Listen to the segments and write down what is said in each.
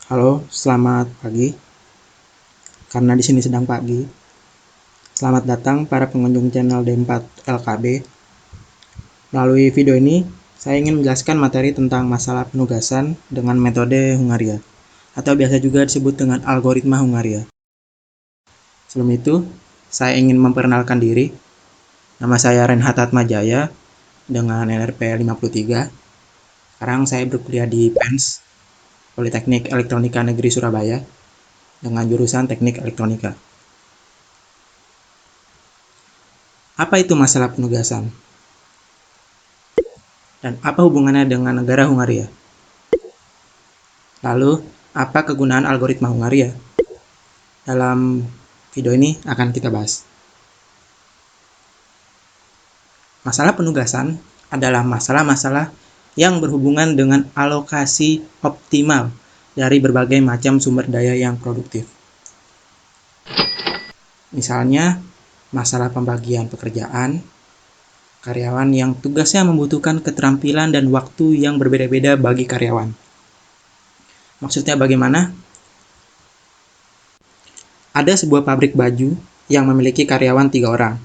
Halo, selamat pagi. Karena di sini sedang pagi. Selamat datang para pengunjung channel D4 LKB. Melalui video ini, saya ingin menjelaskan materi tentang masalah penugasan dengan metode Hungaria, atau biasa juga disebut dengan algoritma Hungaria. Sebelum itu, saya ingin memperkenalkan diri. Nama saya Renhat Atmajaya dengan NRP 53. Sekarang saya berkuliah di PENS, Politeknik Elektronika Negeri Surabaya, dengan jurusan Teknik Elektronika. Apa itu masalah penugasan? Dan apa hubungannya dengan negara Hungaria? Lalu, apa kegunaan algoritma Hungaria? Dalam video ini akan kita bahas. Masalah penugasan adalah masalah-masalah yang berhubungan dengan alokasi optimal dari berbagai macam sumber daya yang produktif. Misalnya, masalah pembagian pekerjaan, karyawan yang tugasnya membutuhkan keterampilan dan waktu yang berbeda-beda bagi karyawan. Maksudnya bagaimana? Ada sebuah pabrik baju yang memiliki karyawan 3 orang.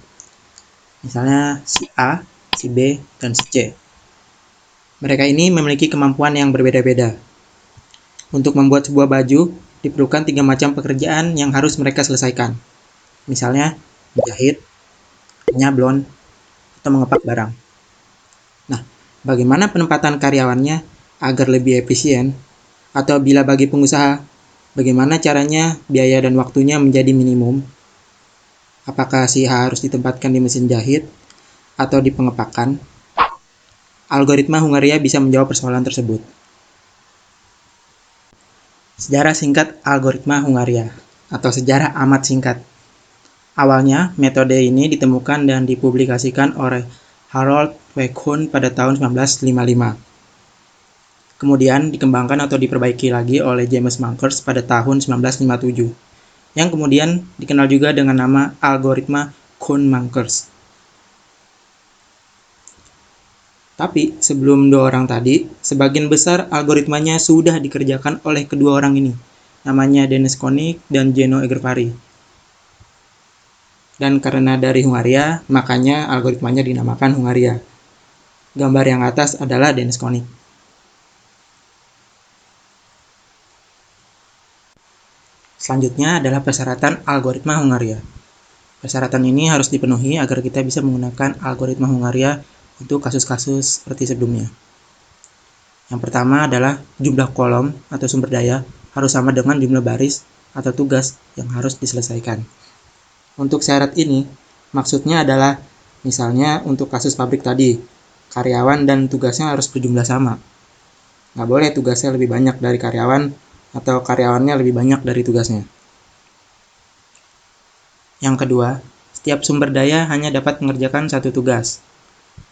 Misalnya si A, si B, dan si C. Mereka ini memiliki kemampuan yang berbeda-beda. Untuk membuat sebuah baju, diperlukan 3 macam pekerjaan yang harus mereka selesaikan. Misalnya, menjahit, menyablon, atau mengepak barang. Nah, bagaimana penempatan karyawannya agar lebih efisien? Atau bila bagi pengusaha, bagaimana caranya biaya dan waktunya menjadi minimum? Apakah si A harus ditempatkan di mesin jahit atau di pengepakan? Algoritma Hungaria bisa menjawab persoalan tersebut. Sejarah singkat algoritma Hungaria atau sejarah amat singkat. Awalnya, metode ini ditemukan dan dipublikasikan oleh Harold Wekhun pada tahun 1955. Kemudian dikembangkan atau diperbaiki lagi oleh James Mankers pada tahun 1957, yang kemudian dikenal juga dengan nama algoritma Kuhn-Mankers. Tapi sebelum 2 orang tadi, sebagian besar algoritmanya sudah dikerjakan oleh kedua orang ini. Namanya Dennis Koenig dan Jenno Egervari. Dan karena dari Hungaria, makanya algoritmanya dinamakan Hungaria. Gambar yang atas adalah Dennis Koenig. Selanjutnya adalah persyaratan algoritma Hungaria. Persyaratan ini harus dipenuhi agar kita bisa menggunakan algoritma Hungaria untuk kasus-kasus seperti sebelumnya. Yang pertama adalah jumlah kolom atau sumber daya harus sama dengan jumlah baris atau tugas yang harus diselesaikan. Untuk syarat ini, maksudnya adalah misalnya untuk kasus pabrik tadi, karyawan dan tugasnya harus berjumlah sama. Nggak boleh tugasnya lebih banyak dari karyawan atau karyawannya lebih banyak dari tugasnya. Yang kedua, setiap sumber daya hanya dapat mengerjakan satu tugas.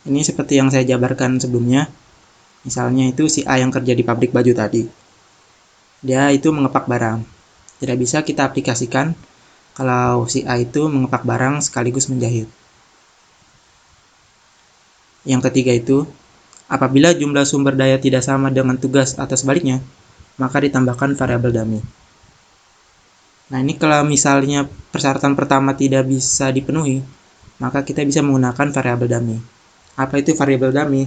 Ini seperti yang saya jabarkan sebelumnya. Misalnya itu si A yang kerja di pabrik baju tadi. Dia itu mengepak barang. Tidak bisa kita aplikasikan kalau si A itu mengepak barang sekaligus menjahit. Yang ketiga itu, apabila jumlah sumber daya tidak sama dengan tugas atau sebaliknya, maka ditambahkan variabel dummy. Nah, ini kalau misalnya persyaratan pertama tidak bisa dipenuhi, maka kita bisa menggunakan variabel dummy. Apa itu variabel dummy?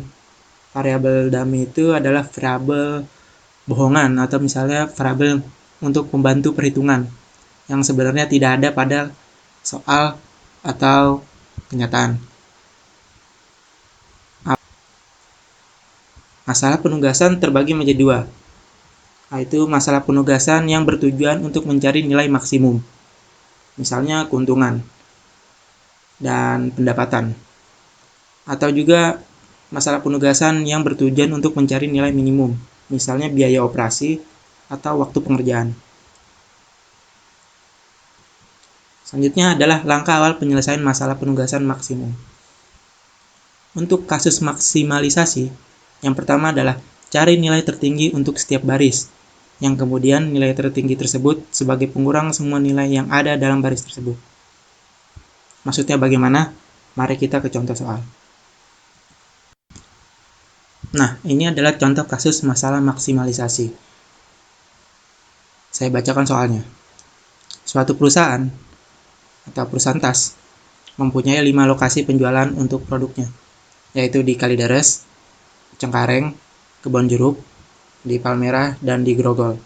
Variabel dummy itu adalah variabel bohongan atau misalnya variabel untuk membantu perhitungan yang sebenarnya tidak ada pada soal atau kenyataan. Masalah penugasan terbagi menjadi 2, yaitu masalah penugasan yang bertujuan untuk mencari nilai maksimum, misalnya keuntungan dan pendapatan, atau juga masalah penugasan yang bertujuan untuk mencari nilai minimum, misalnya biaya operasi atau waktu pengerjaan. Selanjutnya adalah langkah awal penyelesaian masalah penugasan maksimum. Untuk kasus maksimalisasi, yang pertama adalah cari nilai tertinggi untuk setiap baris, yang kemudian nilai tertinggi tersebut sebagai pengurang semua nilai yang ada dalam baris tersebut. Maksudnya bagaimana? Mari kita ke contoh soal. Nah, ini adalah contoh kasus masalah maksimalisasi. Saya bacakan soalnya. Suatu perusahaan atau perusahaan tas mempunyai 5 lokasi penjualan untuk produknya, yaitu di Kalideres, Cengkareng, Kebon Jeruk, di Palmerah, dan di Grogol.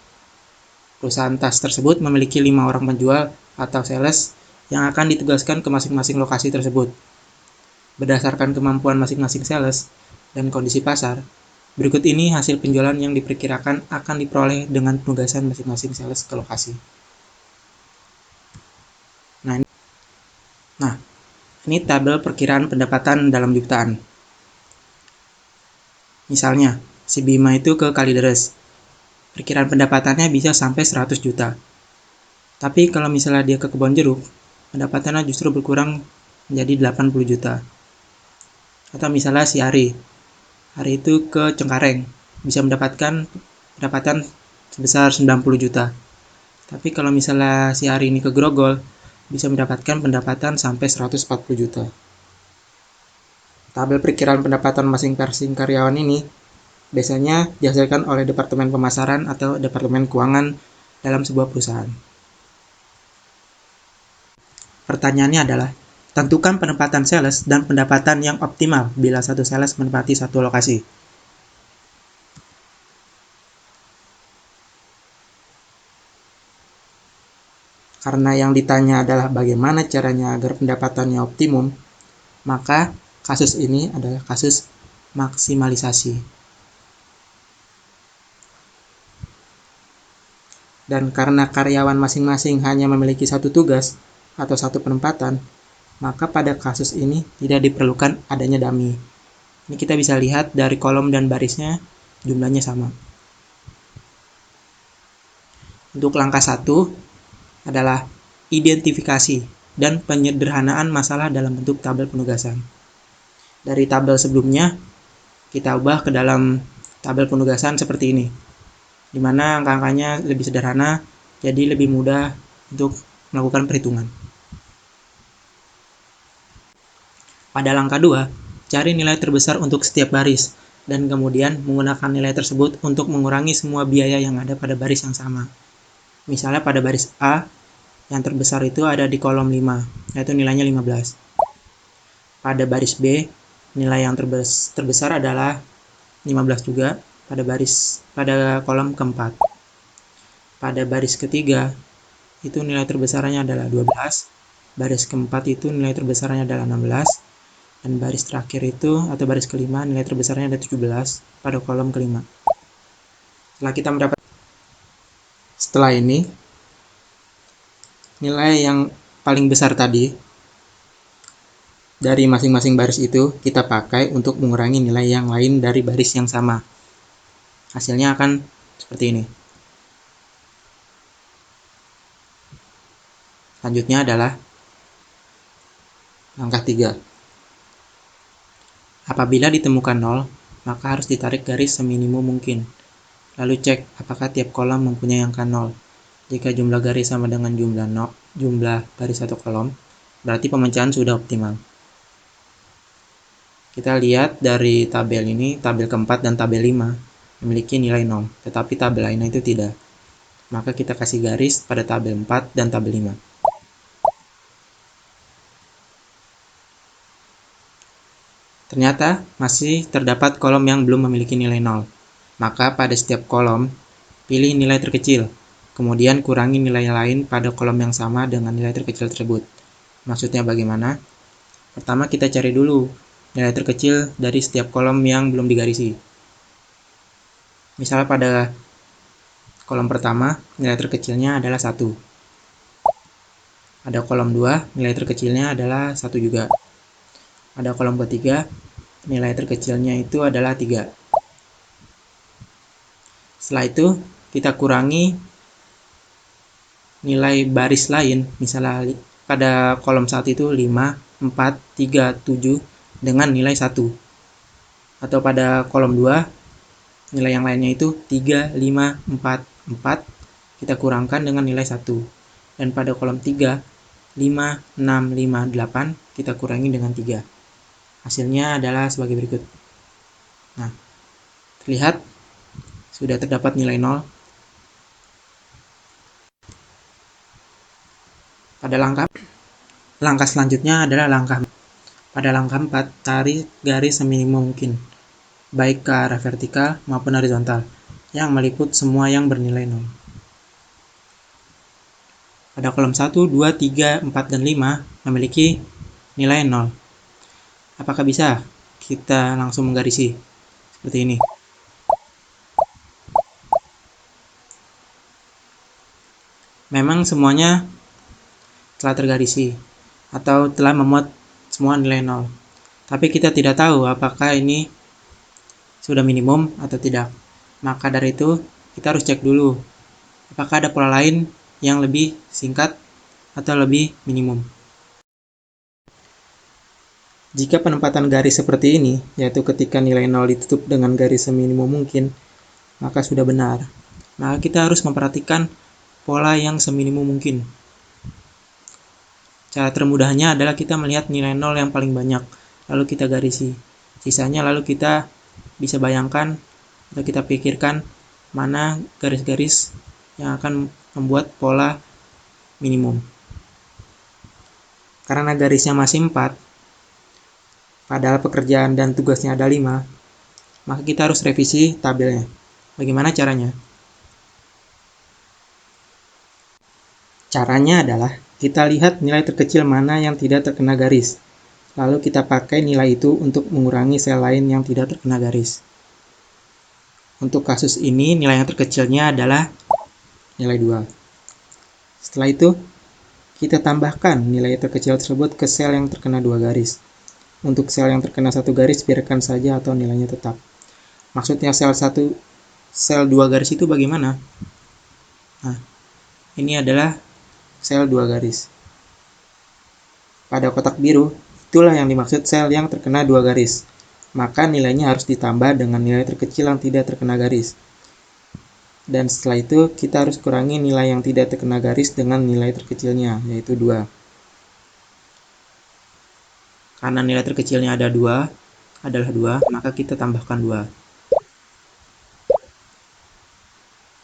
Perusahaan tas tersebut memiliki 5 orang penjual atau sales yang akan ditugaskan ke masing-masing lokasi tersebut. Berdasarkan kemampuan masing-masing sales dan kondisi pasar, berikut ini hasil penjualan yang diperkirakan akan diperoleh dengan penugasan masing-masing sales ke lokasi. Nah, ini tabel perkiraan pendapatan dalam jutaan. Misalnya, si Bima itu ke Kalideres. Perkiraan pendapatannya bisa sampai 100 juta. Tapi kalau misalnya dia ke Kebon Jeruk, pendapatannya justru berkurang menjadi 80 juta. Atau misalnya si Ari itu ke Cengkareng, bisa mendapatkan pendapatan sebesar 90 juta. Tapi kalau misalnya si Ari ini ke Grogol, bisa mendapatkan pendapatan sampai 140 juta. Tabel perkiraan pendapatan masing-masing karyawan ini biasanya dihasilkan oleh Departemen Pemasaran atau Departemen Keuangan dalam sebuah perusahaan. Pertanyaannya adalah, tentukan penempatan sales dan pendapatan yang optimal bila satu sales menempati satu lokasi. Karena yang ditanya adalah bagaimana caranya agar pendapatannya optimum, maka kasus ini adalah kasus maksimalisasi. Dan karena karyawan masing-masing hanya memiliki satu tugas atau satu penempatan, maka pada kasus ini tidak diperlukan adanya dummy. Ini kita bisa lihat dari kolom dan barisnya jumlahnya sama. Untuk langkah 1 adalah identifikasi dan penyederhanaan masalah dalam bentuk tabel penugasan. Dari tabel sebelumnya, kita ubah ke dalam tabel penugasan seperti ini, di mana angka-angkanya lebih sederhana, jadi lebih mudah untuk melakukan perhitungan. Pada langkah 2, cari nilai terbesar untuk setiap baris, dan kemudian menggunakan nilai tersebut untuk mengurangi semua biaya yang ada pada baris yang sama. Misalnya pada baris A, yang terbesar itu ada di kolom 5, yaitu nilainya 15. Pada baris B, nilai yang terbesar adalah 15 juga pada kolom keempat. Pada baris ketiga, itu nilai terbesarnya adalah 12. Baris keempat itu nilai terbesarnya adalah 16. Dan baris terakhir itu, atau baris kelima, nilai terbesarnya ada 17 pada kolom kelima. Setelah ini, nilai yang paling besar tadi dari masing-masing baris itu kita pakai untuk mengurangi nilai yang lain dari baris yang sama. Hasilnya akan seperti ini. Selanjutnya adalah langkah 3. Apabila ditemukan 0, maka harus ditarik garis seminimum mungkin. Lalu cek apakah tiap kolom mempunyai angka 0. Jika jumlah garis sama dengan jumlah baris satu kolom, berarti pemecahan sudah optimal. Kita lihat dari tabel ini, tabel keempat dan tabel 5 memiliki nilai 0, tetapi tabel lainnya itu tidak. Maka kita kasih garis pada tabel 4 dan tabel 5. Ternyata masih terdapat kolom yang belum memiliki nilai 0. Maka pada setiap kolom, pilih nilai terkecil. Kemudian kurangi nilai lain pada kolom yang sama dengan nilai terkecil tersebut. Maksudnya bagaimana? Pertama kita cari dulu nilai terkecil dari setiap kolom yang belum digarisi. Misalnya pada kolom pertama, nilai terkecilnya adalah 1. Pada kolom 2, nilai terkecilnya adalah 1 juga. Pada kolom ketiga, nilai terkecilnya itu adalah 3. Setelah itu, kita kurangi nilai baris lain, misalnya pada kolom 1 itu 5, 4, 3, 7 dengan nilai 1. Atau pada kolom 2, nilai yang lainnya itu 3, 5, 4, 4, kita kurangkan dengan nilai 1. Dan pada kolom 3, 5, 6, 5, 8, kita kurangi dengan 3. Hasilnya adalah sebagai berikut. Nah, terlihat sudah terdapat nilai 0. Pada langkah selanjutnya adalah pada langkah 4, tarik garis seminimum mungkin, baik ke arah vertikal maupun horizontal, yang meliput semua yang bernilai 0. Pada kolom 1, 2, 3, 4, dan 5 memiliki nilai 0. Apakah bisa kita langsung menggarisi seperti ini? Memang semuanya telah tergarisi atau telah memuat semua nilai 0. Tapi kita tidak tahu apakah ini sudah minimum atau tidak. Maka dari itu kita harus cek dulu apakah ada pola lain yang lebih singkat atau lebih minimum. Jika penempatan garis seperti ini, yaitu ketika nilai 0 ditutup dengan garis seminimum mungkin, maka sudah benar. Maka kita harus memperhatikan pola yang seminimum mungkin. Cara termudahnya adalah kita melihat nilai 0 yang paling banyak, lalu kita garisi. Sisanya lalu kita bisa bayangkan atau kita pikirkan mana garis-garis yang akan membuat pola minimum. Karena garisnya masih 4, padahal pekerjaan dan tugasnya ada 5, maka kita harus revisi tabelnya. Bagaimana caranya? Caranya adalah kita lihat nilai terkecil mana yang tidak terkena garis, lalu kita pakai nilai itu untuk mengurangi sel lain yang tidak terkena garis. Untuk kasus ini nilai yang terkecilnya adalah nilai 2. Setelah itu kita tambahkan nilai terkecil tersebut ke sel yang terkena 2 garis. Untuk sel yang terkena 1 garis biarkan saja atau nilainya tetap. Maksudnya sel 2 garis itu bagaimana? Nah, ini adalah sel 2 garis. Pada kotak biru, itulah yang dimaksud sel yang terkena 2 garis. Maka nilainya harus ditambah dengan nilai terkecil yang tidak terkena garis. Dan setelah itu kita harus kurangi nilai yang tidak terkena garis dengan nilai terkecilnya, yaitu 2. Karena nilai terkecilnya adalah 2, maka kita tambahkan 2.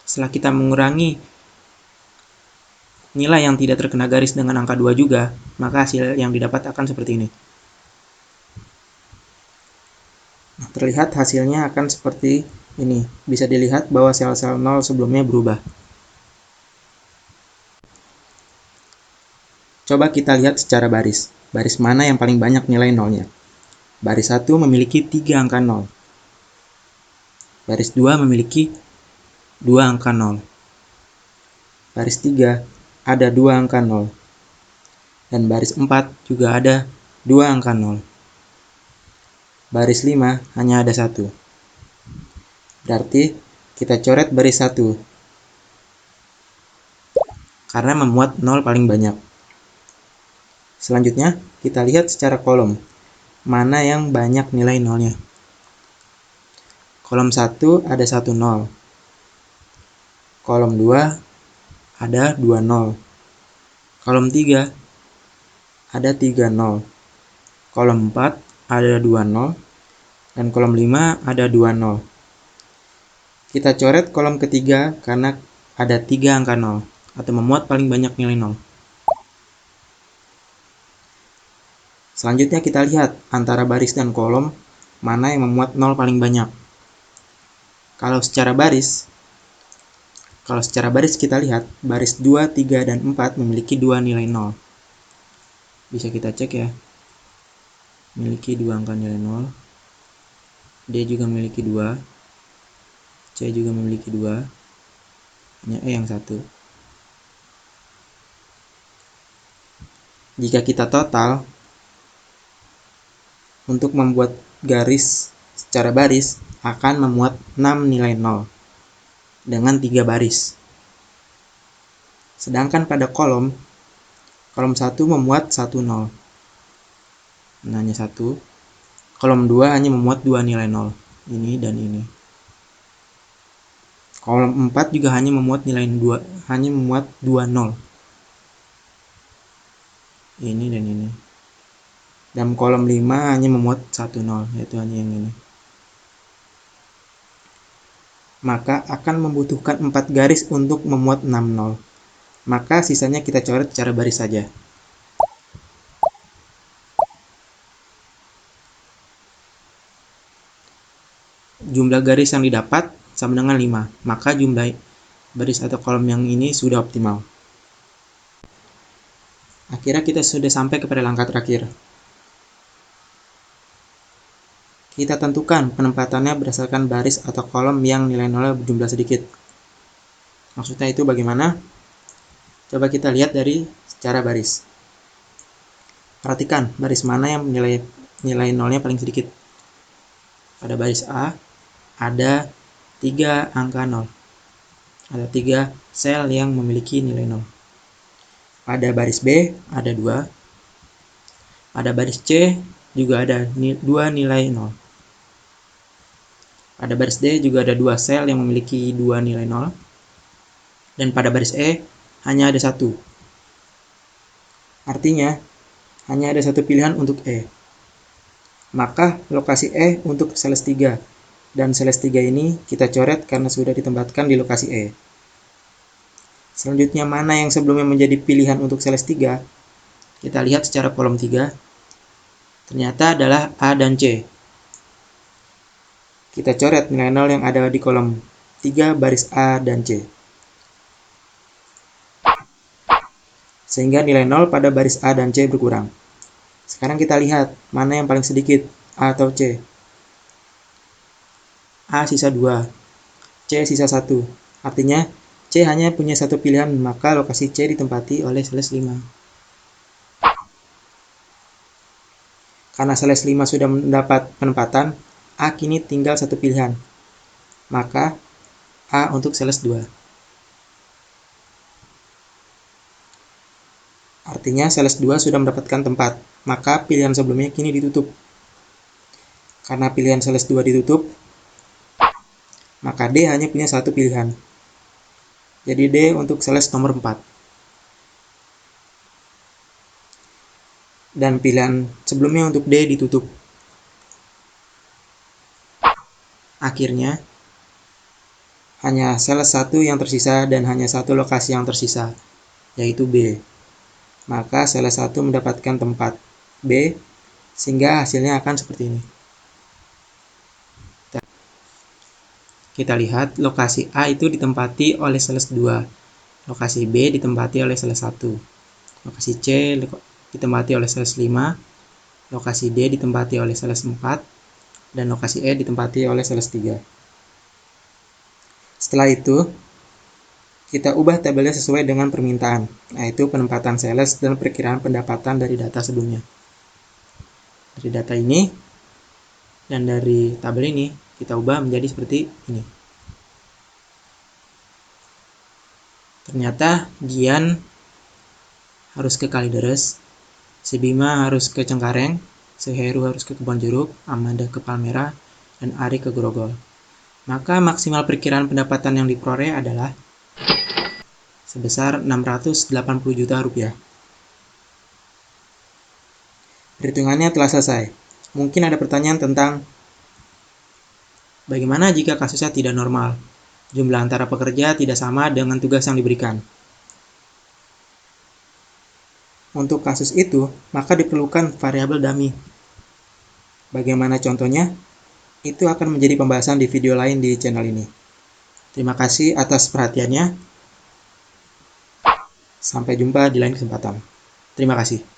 Setelah kita mengurangi nilai yang tidak terkena garis dengan angka 2 juga, maka hasil yang didapat akan seperti ini. Nah, terlihat hasilnya akan seperti ini. Bisa dilihat bahwa sel-sel 0 sebelumnya berubah. Coba kita lihat secara baris. Baris mana yang paling banyak nilai 0-nya? Baris 1 memiliki 3 angka 0. Baris 2 memiliki 2 angka 0. Baris 3 ada 2 angka 0. Dan baris 4 juga ada 2 angka 0. Baris 5 hanya ada 1. Berarti kita coret baris 1 karena memuat 0 paling banyak. Selanjutnya kita lihat secara kolom mana yang banyak nilai 0-nya. Kolom 1 ada 1 0. Kolom 2 ada 2 0. Kolom 3 ada 3 0. Kolom 4 ada 2 0. Dan kolom 5 ada 2 0. Kita coret kolom ketiga karena ada 3 angka 0 atau memuat paling banyak nilai 0. Selanjutnya kita lihat antara baris dan kolom mana yang memuat 0 paling banyak. Kalau secara baris kita lihat baris 2, 3, dan 4 memiliki 2 nilai 0. Bisa kita cek ya. Memiliki 2 angka nilai 0. D juga memiliki 2. C juga memiliki 2. Hanya E yang 1. Jika kita total untuk membuat garis secara baris akan memuat 6 nilai 0 dengan 3 baris. Sedangkan pada kolom 1 memuat 1 0. Hanya 1. Kolom 2 hanya memuat 2 nilai 0. Ini dan ini. Kolom 4 juga hanya memuat nilai 2, hanya memuat 2 0. Ini dan ini. Dan kolom 5 hanya memuat 1 0, yaitu hanya yang ini. Maka akan membutuhkan 4 garis untuk memuat 6 0. maka sisanya kita coret secara baris saja. Jumlah garis yang didapat sama dengan 5, maka jumlah baris atau kolom yang ini sudah optimal. Akhirnya kita sudah sampai kepada langkah terakhir. Kita tentukan penempatannya berdasarkan baris atau kolom yang nilai nolnya berjumlah sedikit. Maksudnya itu bagaimana? Coba kita lihat dari secara baris. Perhatikan baris mana yang nilai nolnya paling sedikit. Pada baris A ada 3 angka 0. Ada 3 sel yang memiliki nilai 0. Pada baris B ada 2. Pada baris C juga ada 2 nilai 0. Pada baris D juga ada 2 sel yang memiliki 2 nilai 0. Dan pada baris E hanya ada 1. Artinya hanya ada 1 pilihan untuk E. Maka lokasi E untuk seles 3 dan seles 3 ini kita coret karena sudah ditempatkan di lokasi E. Selanjutnya mana yang sebelumnya menjadi pilihan untuk seles 3? Kita lihat secara kolom 3. Ternyata adalah A dan C. Kita coret nilai 0 yang ada di kolom 3 baris A dan C. Sehingga nilai 0 pada baris A dan C berkurang. Sekarang kita lihat mana yang paling sedikit, A atau C. A sisa 2, C sisa 1. Artinya C hanya punya 1 pilihan, maka lokasi C ditempati oleh seles 5. Karena seles 5 sudah mendapat penempatan, A kini tinggal 1 pilihan. Maka A untuk seles 2. Artinya seles 2 sudah mendapatkan tempat, maka pilihan sebelumnya kini ditutup. Karena pilihan seles 2 ditutup, maka D hanya punya 1 pilihan. Jadi D untuk seles nomor 4. Dan pilihan sebelumnya untuk D ditutup. Akhirnya, hanya seles 1 yang tersisa dan hanya 1 lokasi yang tersisa, yaitu B. Maka seles 1 mendapatkan tempat B, sehingga hasilnya akan seperti ini. Kita lihat lokasi A itu ditempati oleh seles 2, lokasi B ditempati oleh seles 1, lokasi C ditempati oleh seles 5, lokasi D ditempati oleh seles 4, dan lokasi E ditempati oleh seles 3. Setelah itu, kita ubah tabelnya sesuai dengan permintaan, yaitu penempatan seles dan perkiraan pendapatan dari data sebelumnya. Dari data ini dan dari tabel ini, kita ubah menjadi seperti ini. Ternyata Gian harus ke Kalideres, si Bima harus ke Cengkareng, si Heru harus ke Kebon Jeruk, Amanda ke Palmera, dan Ari ke Grogol. Maka maksimal perkiraan pendapatan yang diperoleh adalah sebesar 680 juta rupiah. Perhitungannya telah selesai. Mungkin ada pertanyaan tentang bagaimana jika kasusnya tidak normal? Jumlah antara pekerja tidak sama dengan tugas yang diberikan. Untuk kasus itu, maka diperlukan variabel dummy. Bagaimana contohnya? Itu akan menjadi pembahasan di video lain di channel ini. Terima kasih atas perhatiannya. Sampai jumpa di lain kesempatan. Terima kasih.